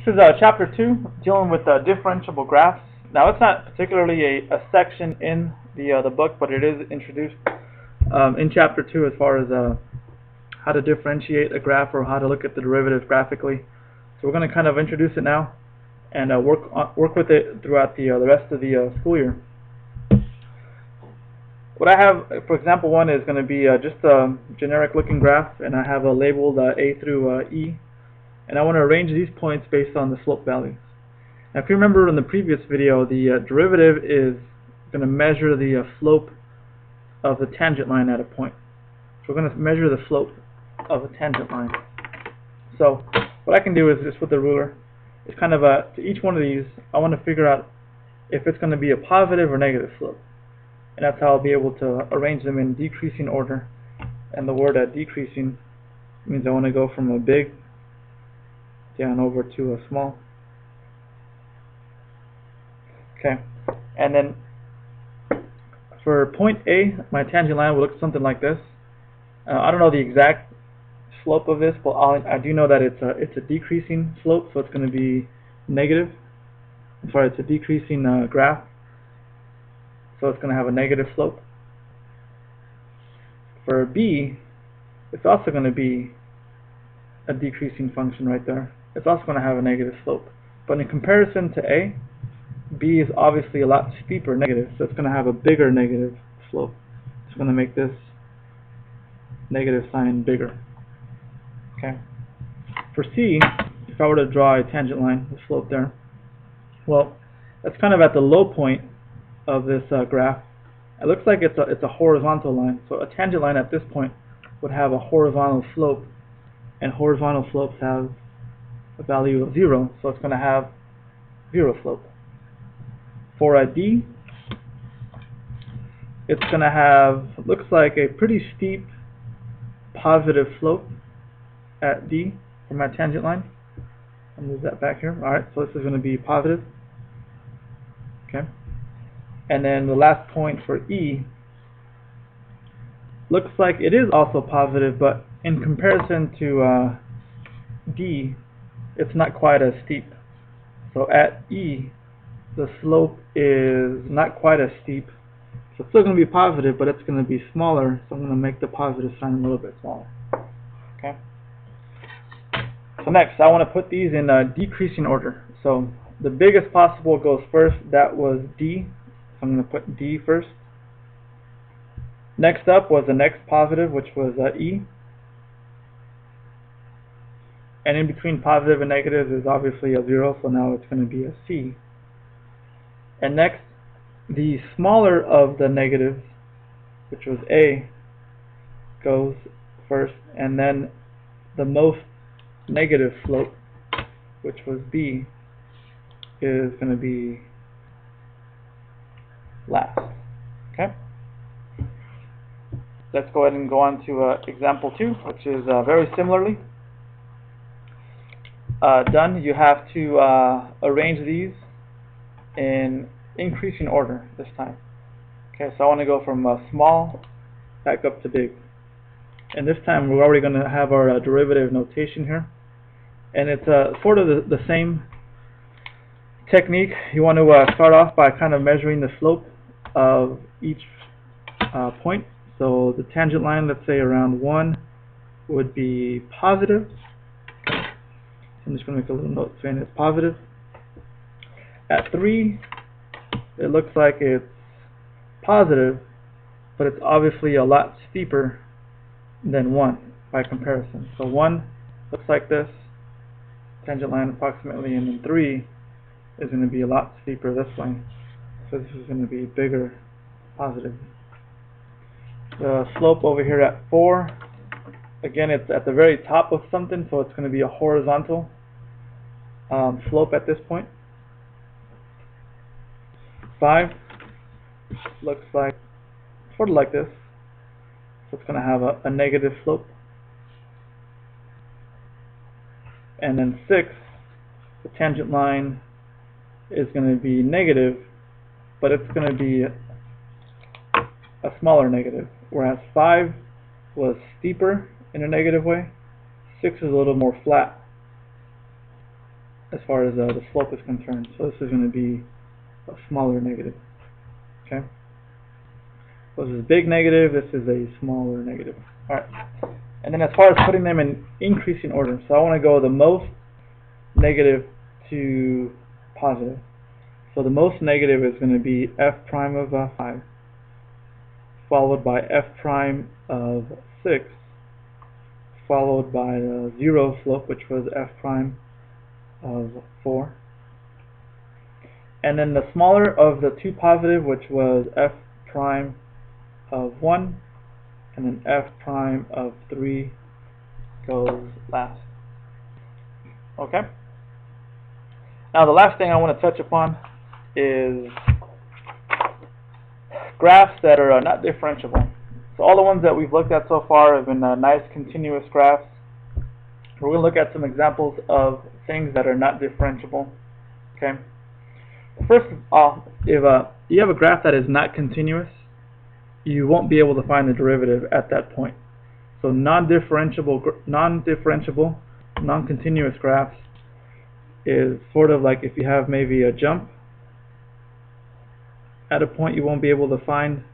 This is chapter 2, dealing with differentiable graphs. Now, it's not particularly a section in the book, but it is introduced in chapter 2 as far as how to differentiate a graph or how to look at the derivative graphically. So we're going to kind of introduce it now and work with it throughout the rest of the school year. What I have, for example, one is going to be just a generic looking graph, and I have labeled A through E. And I want to arrange these points based on the slope values. Now, if you remember in the previous video, the derivative is going to measure the slope of the tangent line at a point. So we're going to measure the slope of a tangent line. So what I can do is just with the ruler, it's kind of to each one of these, I want to figure out if it's going to be a positive or negative slope. And that's how I'll be able to arrange them in decreasing order. And the word decreasing means I want to go from a big down over to a small. Okay, and then for point A, my tangent line will look something like this. I don't know the exact slope of this, but I do know that it's a decreasing slope, so it's going to be negative. I'm sorry, it's a decreasing graph, so it's going to have a negative slope. For B, it's also going to be a decreasing function right there. It's also going to have a negative slope. But in comparison to A, B is obviously a lot steeper negative, so it's going to have a bigger negative slope. It's going to make this negative sign bigger. Okay. For C, if I were to draw a tangent line, the slope there, well, that's kind of at the low point of this graph. It looks like it's a horizontal line. So a tangent line at this point would have a horizontal slope, and horizontal slopes have a value of 0, so it's going to have 0 slope. For a D, it's going to have, looks like a pretty steep positive slope at D for my tangent line. I'll move that back here. Alright, so this is going to be positive. Okay. And then the last point for E, looks like it is also positive, but in comparison to D, it's not quite as steep. So at E, the slope is not quite as steep. So it's still going to be positive, but it's going to be smaller, so I'm going to make the positive sign a little bit smaller. Okay. So next, I want to put these in decreasing order. So the biggest possible goes first. That was D. So I'm going to put D first. Next up was the next positive, which was E. And in between positive and negative is obviously a 0, so now it's going to be a C. And next, the smaller of the negatives, which was A, goes first, and then the most negative slope, which was B, is going to be last. Okay? Let's go ahead and go on to example 2, which is very similarly done. You have to arrange these in increasing order this time. Okay, so I want to go from small back up to big. And this time we're already going to have our derivative notation here. And it's sort of the same technique. You want to start off by kind of measuring the slope of each point. So the tangent line, let's say around 1, would be positive. I'm just going to make a little note saying it's positive. At 3, it looks like it's positive, but it's obviously a lot steeper than 1 by comparison. So 1 looks like this, tangent line approximately, and then 3 is going to be a lot steeper this way. So this is going to be bigger, positive. The slope over here at 4, again, it's at the very top of something, so it's going to be a horizontal slope at this point. 5 looks like sort of like this, so it's going to have a negative slope. And then 6, the tangent line is going to be negative, but it's going to be a smaller negative, whereas 5 was steeper in a negative way. 6 is a little more flat. as far as the slope is concerned. So this is going to be a smaller negative. Okay. So this is a big negative. This is a smaller negative. All right. And then as far as putting them in increasing order, so I want to go the most negative to positive. So the most negative is going to be f prime of 5, followed by f prime of 6, followed by the 0 slope, which was f prime of 4. And then the smaller of the two positive, which was f prime of 1, and then f prime of 3 goes last. Okay? Now the last thing I want to touch upon is graphs that are not differentiable. So all the ones that we've looked at so far have been nice continuous graphs. We're going to look at some examples of things that are not differentiable. Okay. First of all, if you have a graph that is not continuous, you won't be able to find the derivative at that point. So non-differentiable, non-continuous graphs is sort of like if you have maybe a jump at a point, you won't be able to find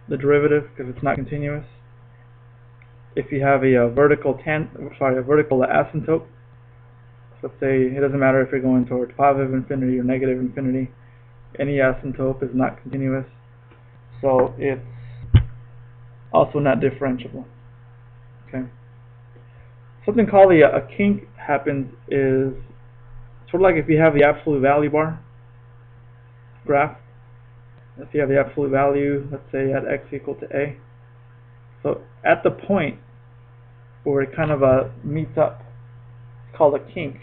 the derivative because it's not continuous. If you have a vertical asymptote, so let's say it doesn't matter if you're going towards positive infinity or negative infinity, any asymptote is not continuous, so it's also not differentiable. Okay. Something called a kink happens is sort of like if you have the absolute value bar graph. If you have the absolute value, let's say at x equal to a. So at the point where it kind of meets up, it's called a kink.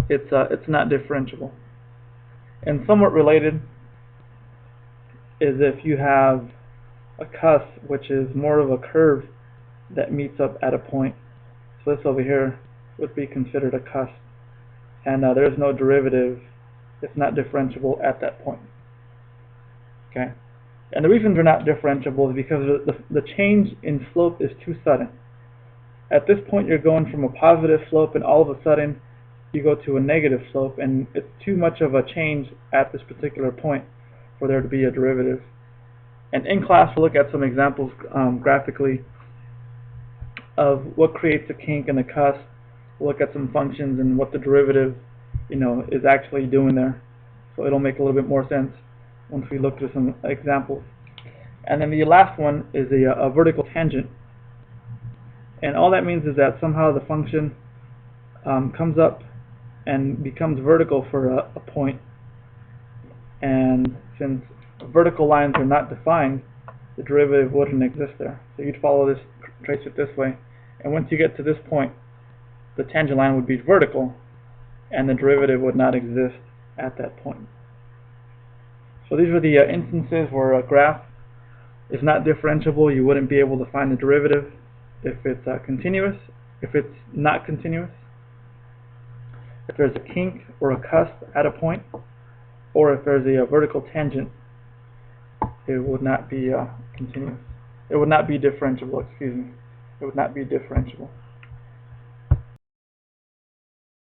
It's not differentiable. And somewhat related is if you have a cusp, which is more of a curve that meets up at a point. So this over here would be considered a cusp, and there is no derivative. It's not differentiable at that point. Okay, and the reason they're not differentiable is because the change in slope is too sudden. At this point, you're going from a positive slope, and all of a sudden, you go to a negative slope, and it's too much of a change at this particular point for there to be a derivative. And in class, we'll look at some examples graphically of what creates a kink and a cusp. We'll look at some functions and what the derivative, is actually doing there. So it'll make a little bit more sense once we look through some examples. And then the last one is a vertical tangent. And all that means is that somehow the function comes up and becomes vertical for a point. And since vertical lines are not defined, the derivative wouldn't exist there. So you'd follow this, trace it this way. And once you get to this point, the tangent line would be vertical, and the derivative would not exist at that point. So these are the instances where a graph is not differentiable. You wouldn't be able to find the derivative if it's continuous, if it's not continuous, if there's a kink or a cusp at a point, or if there's a vertical tangent. It would not be continuous. It would not be differentiable, excuse me. It would not be differentiable.